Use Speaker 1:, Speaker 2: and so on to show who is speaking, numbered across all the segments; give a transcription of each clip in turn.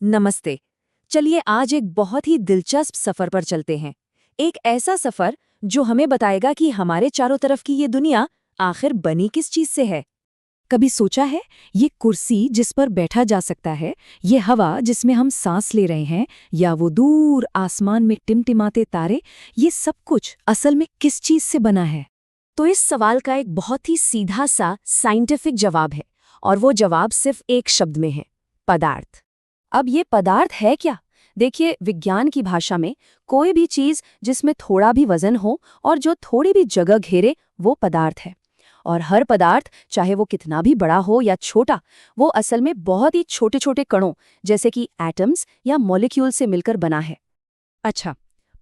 Speaker 1: नमस्ते। चलिए आज एक बहुत ही दिलचस्प सफर पर चलते हैं। एक ऐसा सफर जो हमें बताएगा कि हमारे चारों तरफ की ये दुनिया आखिर बनी किस चीज से है। कभी सोचा है, ये कुर्सी जिस पर बैठा जा सकता है, ये हवा जिसमें हम सांस ले रहे हैं, या वो दूर आसमान में टिमटिमाते तारे, ये सब कुछ असल में किस चीज से बना है? तो इस सवाल का एक बहुत ही सीधा सा साइंटिफिक जवाब है, और वो जवाब सिर्फ एक शब्द में है: पदार्थ। अब ये पदार्थ है क्या? देखिए, विज्ञान की भाषा में कोई भी चीज जिसमें थोड़ा भी वजन हो और जो थोड़ी भी जगह घेरे, वो पदार्थ है। और हर पदार्थ, चाहे वो कितना भी बड़ा हो या छोटा, वो असल में बहुत ही छोटे छोटे कणों जैसे कि एटम्स या मॉलिक्यूल से मिलकर बना है। अच्छा,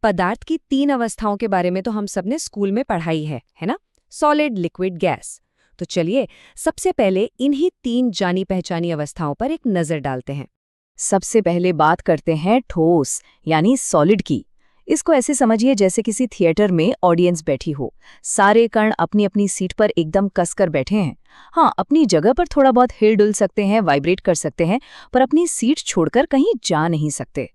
Speaker 1: पदार्थ की 3 अवस्थाओं के बारे में तो हम सबने स्कूल में पढ़ाई है ना? Solid, liquid, gas. तो चलिए सबसे पहले इन्हीं 3 जानी पहचानी अवस्थाओं पर एक नजर डालते हैं। सबसे पहले बात करते हैं ठोस यानी सॉलिड की। इसको ऐसे समझिए जैसे किसी थिएटर में ऑडियंस बैठी हो। सारे कण अपनी अपनी सीट पर एकदम कसकर बैठे हैं। हाँ, अपनी जगह पर थोड़ा बहुत हिल डुल सकते हैं, वाइब्रेट कर सकते हैं, पर अपनी सीट छोड़कर कहीं जा नहीं सकते।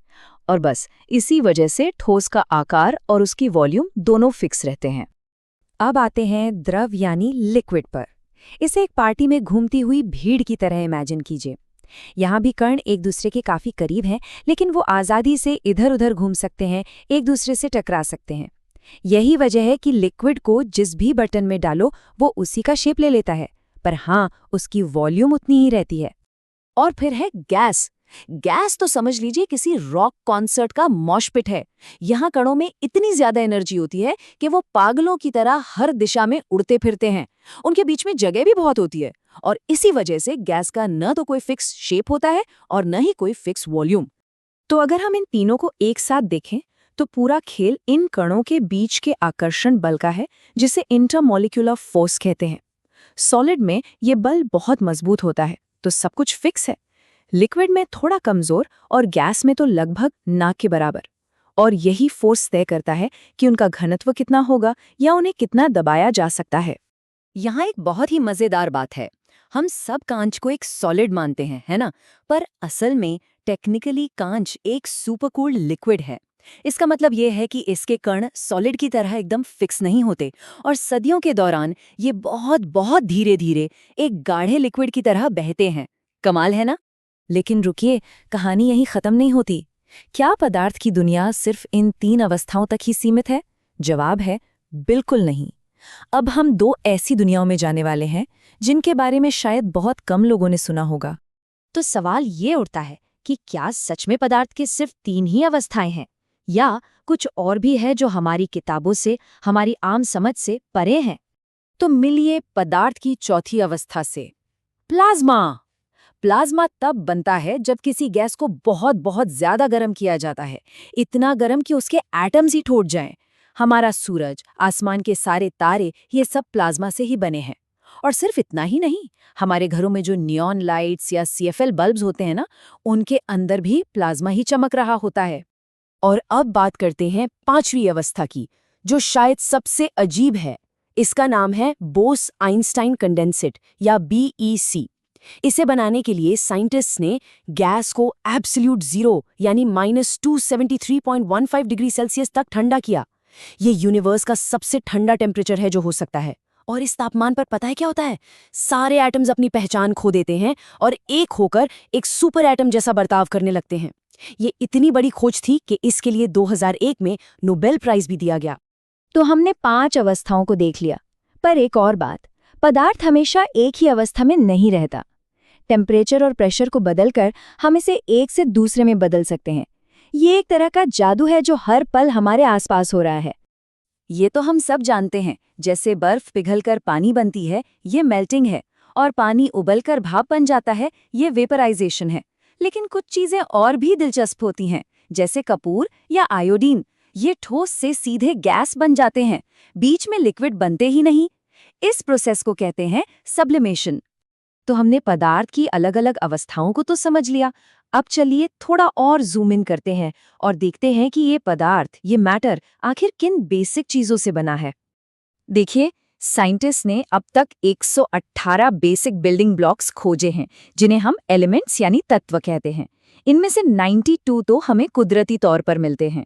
Speaker 1: और बस इसी वजह से ठोस का आकार और उसकी वॉल्यूम दोनों फिक्स रहते हैं। अब आते हैं द्रव यानी लिक्विड पर। इसे एक पार्टी में घूमती हुई भीड़ की तरह इमेजिन कीजिए। यहाँ भी कण एक दूसरे के काफी करीब हैं, लेकिन वो आज़ादी से इधर उधर घूम सकते हैं, एक दूसरे से टकरा सकते हैं। यही वजह है कि लिक्विड को जिस भी बर्तन में डालो वो उसी का शेप ले लेता है, पर हाँ, उसकी वॉल्यूम उतनी ही रहती है। और फिर है गैस। गैस तो समझ लीजिए किसी रॉक कॉन्सर्ट का मॉशपिट है। यहाँ कणों में इतनी ज्यादा एनर्जी होती है कि वो पागलों की तरह हर दिशा में उड़ते फिरते हैं। उनके बीच में जगह भी बहुत होती है, और इसी वजह से गैस का न तो कोई फिक्स शेप होता है और न ही कोई फिक्स वॉल्यूम। तो अगर हम इन तीनों को एक साथ देखें तो पूरा खेल इन कणों के बीच के आकर्षण बल का है, जिसे इंटरमॉलिक्यूलर फोर्स कहते हैं। सॉलिड में ये बल बहुत मजबूत होता है, तो सब कुछ फिक्स है। लिक्विड में थोड़ा कमजोर और गैस में तो लगभग ना के बराबर। और यही फोर्स तय करता है कि उनका घनत्व कितना होगा या उन्हें कितना दबाया जा सकता है। यहाँ एक बहुत ही मजेदार बात है। हम सब कांच को एक सॉलिड मानते हैं, है ना? पर असल में टेक्निकली कांच एक सुपरकूल्ड लिक्विड है। इसका मतलब ये है कि इसके कण सॉलिड की तरह एकदम फिक्स नहीं होते, और सदियों के दौरान ये बहुत बहुत धीरे धीरे एक गाढ़े लिक्विड की तरह बहते हैं। कमाल है ना? लेकिन रुकिए, कहानी यहीं खत्म नहीं होती। क्या पदार्थ की दुनिया सिर्फ इन 3 अवस्थाओं तक ही सीमित है? जवाब है बिल्कुल नहीं। अब हम 2 ऐसी दुनियाओं में जाने वाले हैं जिनके बारे में शायद बहुत कम लोगों ने सुना होगा। तो सवाल ये उठता है कि क्या सच में पदार्थ की सिर्फ 3 ही अवस्थाएं हैं, या कुछ और भी है जो हमारी किताबों से, हमारी आम समझ से परे हैं? तो मिलिए पदार्थ की चौथी अवस्था से, प्लाज्मा। प्लाज्मा तब बनता है जब किसी गैस को बहुत बहुत ज्यादा गर्म किया जाता है, इतना गर्म कि उसके एटम्स ही टूट जाएं। हमारा सूरज, आसमान के सारे तारे, ये सब प्लाज्मा से ही बने हैं। और सिर्फ इतना ही नहीं, हमारे घरों में जो नियॉन लाइट्स या सीएफएल बल्ब्स होते हैं ना, उनके अंदर भी प्लाज्मा ही चमक रहा होता है। और अब बात करते हैं 5वीं अवस्था की, जो शायद सबसे अजीब है। इसका नाम है बोस-आइंस्टाइन कंडेंसेट या बीईसी। इसे बनाने के लिए साइंटिस्ट्स ने गैस को एब्सोल्यूट जीरो यानी -273.15 डिग्री सेल्सियस तक ठंडा किया। ये यूनिवर्स का सबसे ठंडा टेम्परेचर है जो हो सकता है। और इस तापमान पर पता है क्या होता है? सारे एटम्स अपनी पहचान खो देते हैं और एक होकर एक सुपर एटम जैसा बर्ताव करने लगते हैं। ये इतनी बड़ी खोज थी कि इसके लिए 2001 में नोबेल प्राइज भी दिया गया। तो हमने 5 अवस्थाओं को देख लिया, पर एक और बात, पदार्थ हमेशा एक ही अवस्था में नहीं रहता। टेम्परेचर और प्रेशर को बदलकर हम इसे एक से दूसरे में बदल सकते हैं। ये एक तरह का जादू है जो हर पल हमारे आसपास हो रहा है। ये तो हम सब जानते हैं, जैसे बर्फ पिघलकर पानी बनती है, ये मेल्टिंग है, और पानी उबलकर भाप बन जाता है, ये वेपराइजेशन है। लेकिन कुछ चीजें और भी दिलचस्प होती हैं, जैसे कपूर या आयोडीन। ये ठोस से सीधे गैस बन जाते हैं, बीच में लिक्विड बनते ही नहीं। इस प्रोसेस को कहते हैं सब्लिमेशन। तो हमने पदार्थ की अलग अलग अवस्थाओं को तो समझ लिया। अब चलिए थोड़ा और जूम इन करते हैं और देखते हैं कि ये पदार्थ, ये मैटर, आखिर किन बेसिक चीजों से बना है। देखिए, साइंटिस्ट ने अब तक 118 बेसिक बिल्डिंग ब्लॉक्स खोजे हैं, जिन्हें हम एलिमेंट्स यानी तत्व कहते हैं। इनमें से 92 तो हमें कुदरती तौर पर मिलते हैं।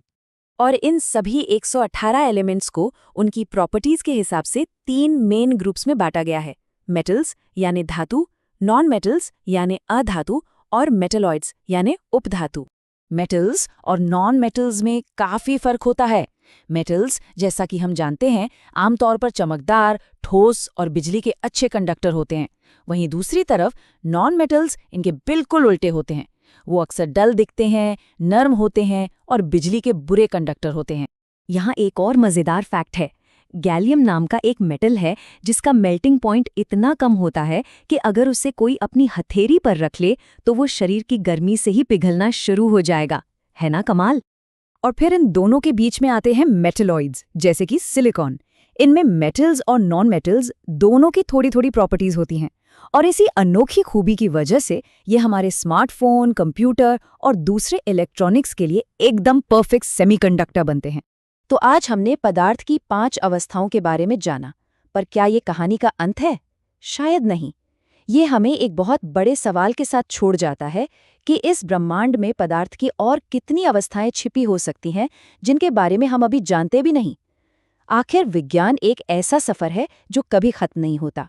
Speaker 1: और इन सभी 118 एलिमेंट्स को उनकी प्रॉपर्टीज के हिसाब से 3 मेन ग्रुप्स में बांटा गया है। मेटल्स यानी धातु, नॉन मेटल्स यानी अधातु और मेटलॉइड्स यानी उपधातु। मेटल्स और नॉन मेटल्स में काफी फर्क होता है। मेटल्स, जैसा कि हम जानते हैं, आमतौर पर चमकदार, ठोस और बिजली के अच्छे कंडक्टर होते हैं। वहीं दूसरी तरफ नॉन मेटल्स इनके बिल्कुल उल्टे होते हैं। वो अक्सर डल दिखते हैं, नर्म होते हैं और बिजली के बुरे कंडक्टर होते हैं। यहाँ एक और मजेदार फैक्ट है। गैलियम नाम का एक मेटल है जिसका मेल्टिंग पॉइंट इतना कम होता है कि अगर उसे कोई अपनी हथेली पर रख ले तो वो शरीर की गर्मी से ही पिघलना शुरू हो जाएगा। है ना कमाल? और फिर इन दोनों के बीच में आते हैं मेटलॉइड्स, जैसे कि सिलिकॉन। इनमें मेटल्स और नॉन मेटल्स दोनों की थोड़ी थोड़ी प्रॉपर्टीज होती हैं, और इसी अनोखी खूबी की वजह से ये हमारे स्मार्टफोन, कंप्यूटर और दूसरे इलेक्ट्रॉनिक्स के लिए एकदम परफेक्ट सेमीकंडक्टर बनते हैं। तो आज हमने पदार्थ की 5 अवस्थाओं के बारे में जाना, पर क्या ये कहानी का अंत है? शायद नहीं। ये हमें एक बहुत बड़े सवाल के साथ छोड़ जाता है कि इस ब्रह्मांड में पदार्थ की और कितनी अवस्थाएं छिपी हो सकती हैं जिनके बारे में हम अभी जानते भी नहीं। आखिर विज्ञान एक ऐसा सफर है जो कभी खत्म नहीं होता।